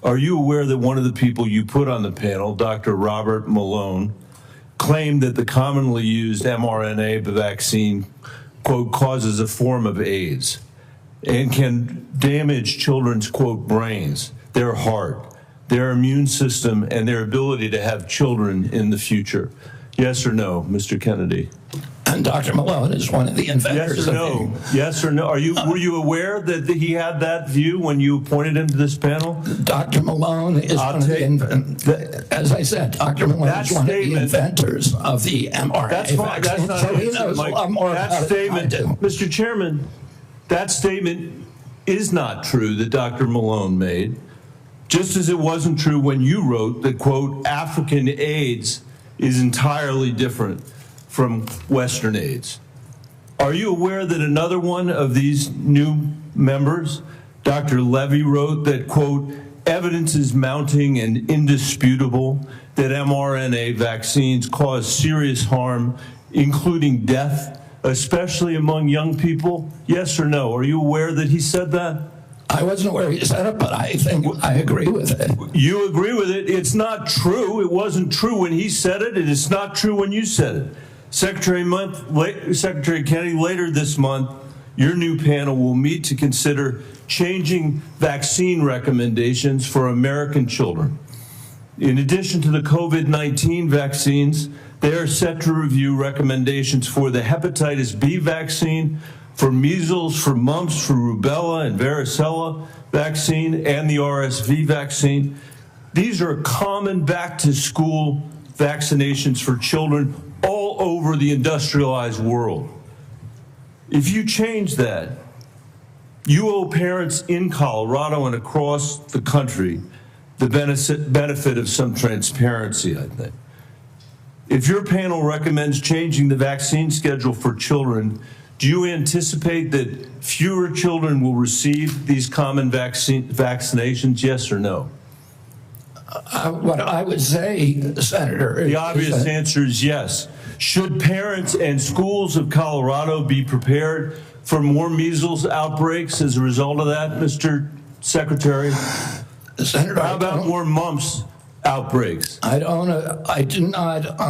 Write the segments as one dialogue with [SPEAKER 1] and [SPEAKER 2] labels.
[SPEAKER 1] Are you aware that one of the people you put on the panel, Dr. Robert Malone, claimed that the commonly used mRNA vaccine, quote, causes a form of AIDS and can damage children's, quote, brains, their heart, their immune system, and their ability to have children in the future? Yes or no, Mr. Kennedy?
[SPEAKER 2] And Dr. Malone is one of the inventors.
[SPEAKER 1] Yes or no? Yes or no? Were you aware that he had that view when you appointed him to this panel?
[SPEAKER 2] Dr. Malone is one of the inventors. As I said, Dr. Malone is one of the inventors of the mRNA
[SPEAKER 1] That's fine. That's not
[SPEAKER 2] so he knows a lot more about it than I do.
[SPEAKER 1] Mr. Chairman, that statement is not true that Dr. Malone made, just as it wasn't true when you wrote that, quote, African AIDS is entirely different from Western AIDS. Are you aware that another one of these new members, Dr. Levy, wrote that, quote, evidence is mounting and indisputable that mRNA vaccines cause serious harm, including death, especially among young people? Yes or no? Are you aware that he said that?
[SPEAKER 2] I wasn't aware he said it, but I think I agree with it.
[SPEAKER 1] You agree with it? It's not true. It wasn't true when he said it, and it's not true when you said it. Secretary Kennedy, later this month, your new panel will meet to consider changing vaccine recommendations for American children. In addition to the COVID-19 vaccines, they are set to review recommendations for the hepatitis B vaccine, for measles, for mumps, for rubella and varicella vaccine, and the RSV vaccine. These are common back-to-school vaccinations for children all over the industrialized world. If you change that, you owe parents in Colorado and across the country the benefit of some transparency, I think. If your panel recommends changing the vaccine schedule for children, do you anticipate that fewer children will receive these common vaccinations, yes or no?
[SPEAKER 2] What I would say, Senator...
[SPEAKER 1] The obvious answer is yes. Should parents and schools of Colorado be prepared for more measles outbreaks as a result of that, Mr. Secretary?
[SPEAKER 2] Senator,
[SPEAKER 1] how about more mumps outbreaks?
[SPEAKER 2] I do not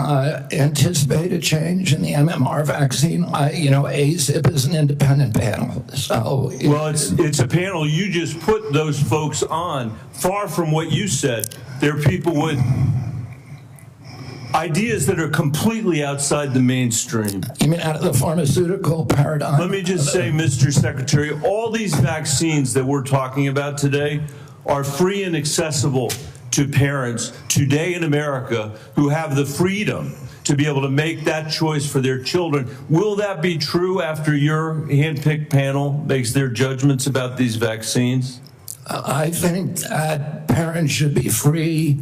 [SPEAKER 2] anticipate a change in the MMR vaccine. ACIP is an independent panel. So
[SPEAKER 1] well, it's a panel you just put those folks on. Far from what you said, they're people with ideas that are completely outside the mainstream.
[SPEAKER 2] You mean out of the pharmaceutical paradigm?
[SPEAKER 1] Let me just say, Mr. Secretary, all these vaccines that we're talking about today are free and accessible to parents today in America who have the freedom to be able to make that choice for their children. Will that be true after your handpicked panel makes their judgments about these vaccines?
[SPEAKER 2] I think that parents should be free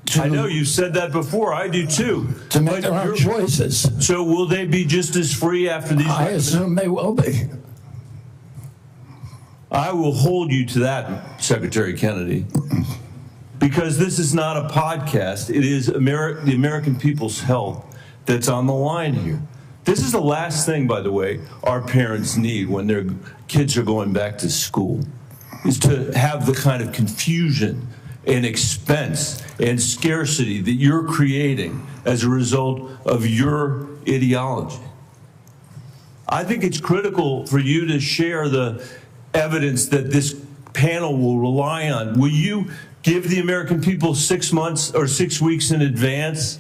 [SPEAKER 2] to...
[SPEAKER 1] I know you said that before. I do too.
[SPEAKER 2] To make their own choices.
[SPEAKER 1] So will they be just as free after these?
[SPEAKER 2] I assume they will be.
[SPEAKER 1] I will hold you to that, Secretary Kennedy, because this is not a podcast. It is the American people's health that's on the line here. This is the last thing, by the way, our parents need when their kids are going back to school, is to have the kind of confusion and expense and scarcity that you're creating as a result of your ideology. I think it's critical for you to share the evidence that this panel will rely on. Will you give the American people 6 months or 6 weeks in advance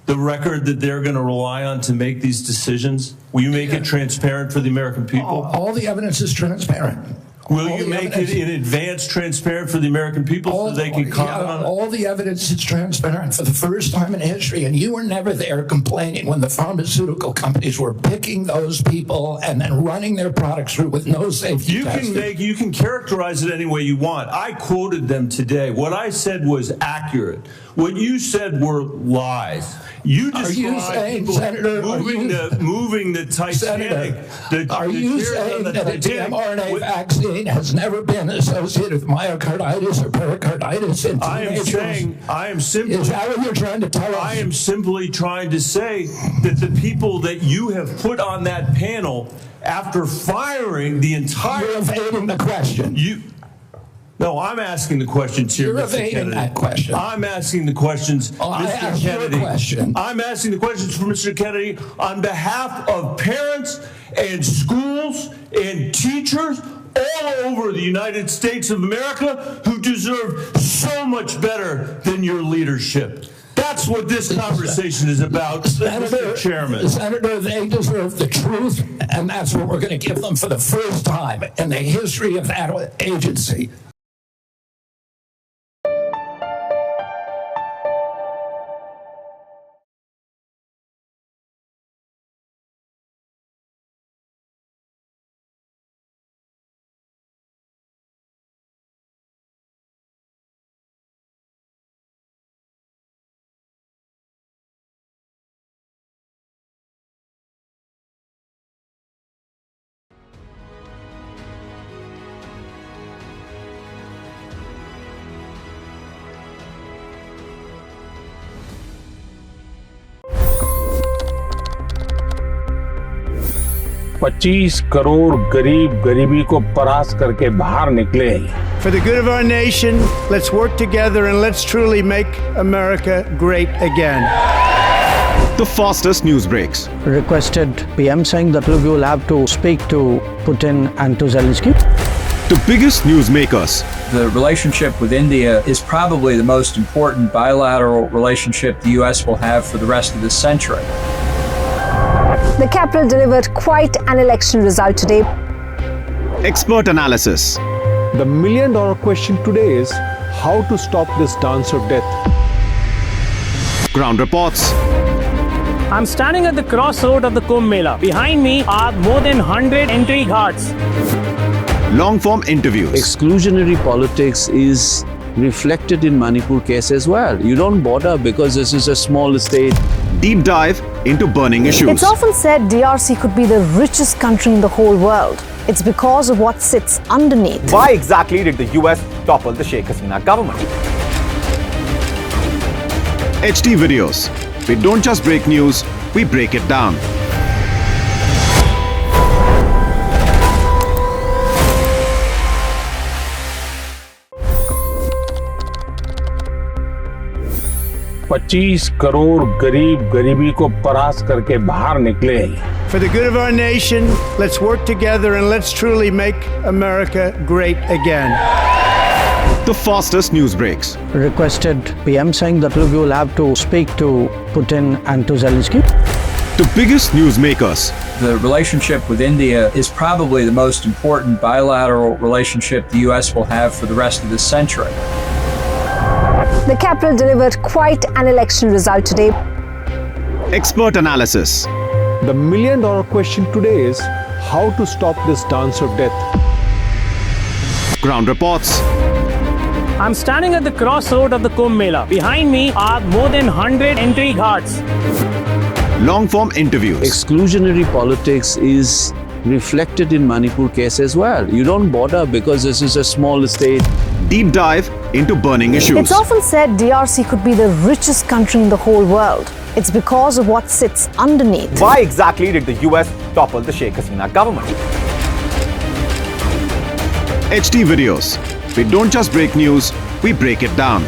[SPEAKER 1] the record that they're going to rely on to make these decisions? Will you make it transparent for the American people?
[SPEAKER 2] All the evidence is transparent.
[SPEAKER 1] Will you make it in advance transparent for the American people so they can comment on it?
[SPEAKER 2] All the evidence is transparent for the first time in history, and you were never there complaining when the pharmaceutical companies were picking those people and then running their products through with no safety testing.
[SPEAKER 1] You can characterize it any way you want. I quoted them today. What I said was accurate. What you said were lies. You described moving the Titanic.
[SPEAKER 2] Are you saying that the mRNA vaccine has never been associated with myocarditis or pericarditis in teenagers?
[SPEAKER 1] I am simply.
[SPEAKER 2] Is that what you're trying to tell us?
[SPEAKER 1] I am simply trying to say that the people that you have put on that panel, after firing the entire.
[SPEAKER 2] You're evading the question.
[SPEAKER 1] No, I'm asking the questions here,
[SPEAKER 2] You're
[SPEAKER 1] Mr.
[SPEAKER 2] evading
[SPEAKER 1] Kennedy.
[SPEAKER 2] that question.
[SPEAKER 1] I'm asking the questions,
[SPEAKER 2] I
[SPEAKER 1] Mr.
[SPEAKER 2] asked your
[SPEAKER 1] Kennedy.
[SPEAKER 2] question.
[SPEAKER 1] I'm asking the questions for Mr. Kennedy on behalf of parents and schools and teachers all over the United States of America who deserve so much better than your leadership. That's what this conversation is about, Mr. Chairman.
[SPEAKER 2] Senator, they deserve the truth, and that's what we're going to give them for the first time in the history of that agency.
[SPEAKER 3] $25 crore गरीब गरीबी को परास्त करके बाहर निकले।
[SPEAKER 4] For the good of our nation, let's work together and let's truly make America great again.
[SPEAKER 5] The fastest news breaks.
[SPEAKER 6] Requested PM saying that look, you will have to speak to Putin and to Zelensky.
[SPEAKER 5] The biggest news makers.
[SPEAKER 7] The relationship with India is probably the most important bilateral relationship the U.S. will have for the rest of this century.
[SPEAKER 8] The capital delivered quite an election result today.
[SPEAKER 5] Expert analysis.
[SPEAKER 9] The million-dollar question today is how to stop this dance of death.
[SPEAKER 5] Ground reports.
[SPEAKER 10] I'm standing at the crossroad of the Kumbh Mela. Behind me are more than 100 entry ghats.
[SPEAKER 5] Long-form interviews.
[SPEAKER 11] Exclusionary politics is reflected in Manipur case as well. You don't bother because this is a small state.
[SPEAKER 5] Deep dive into burning issues.
[SPEAKER 8] It's often said DRC could be the richest country in the whole world. It's because of what sits underneath.
[SPEAKER 12] Why exactly did the US topple the Sheikh Hasina government?
[SPEAKER 5] HD videos. We don't just break news, we break it down.
[SPEAKER 3] $25 crore गरीब गरीबी को परास्त करके बाहर निकले।
[SPEAKER 4] For the good of our nation, let's work together and let's truly make America great again.
[SPEAKER 5] The fastest news breaks.
[SPEAKER 6] Requested PM saying that look, you will have to speak to Putin and to Zelensky.
[SPEAKER 5] The biggest news makers.
[SPEAKER 7] The relationship with India is probably the most important bilateral relationship the U.S. will have for the rest of this century.
[SPEAKER 8] The capital delivered quite an election result today.
[SPEAKER 5] Expert analysis.
[SPEAKER 9] The million-dollar question today is how to stop this dance of death.
[SPEAKER 5] Ground reports.
[SPEAKER 10] I'm standing at the crossroad of the Kumbh Mela. Behind me are more than 100 entry ghats.
[SPEAKER 5] Long-form interviews.
[SPEAKER 11] Exclusionary politics is reflected in Manipur case as well. You don't bother because this is a small state.
[SPEAKER 5] Deep dive into burning issues.
[SPEAKER 8] It's often said DRC could be the richest country in the whole world. It's because of what sits underneath.
[SPEAKER 12] Why exactly did the US topple the Sheikh Hasina government?
[SPEAKER 5] HD videos. We don't just break news, we break it down.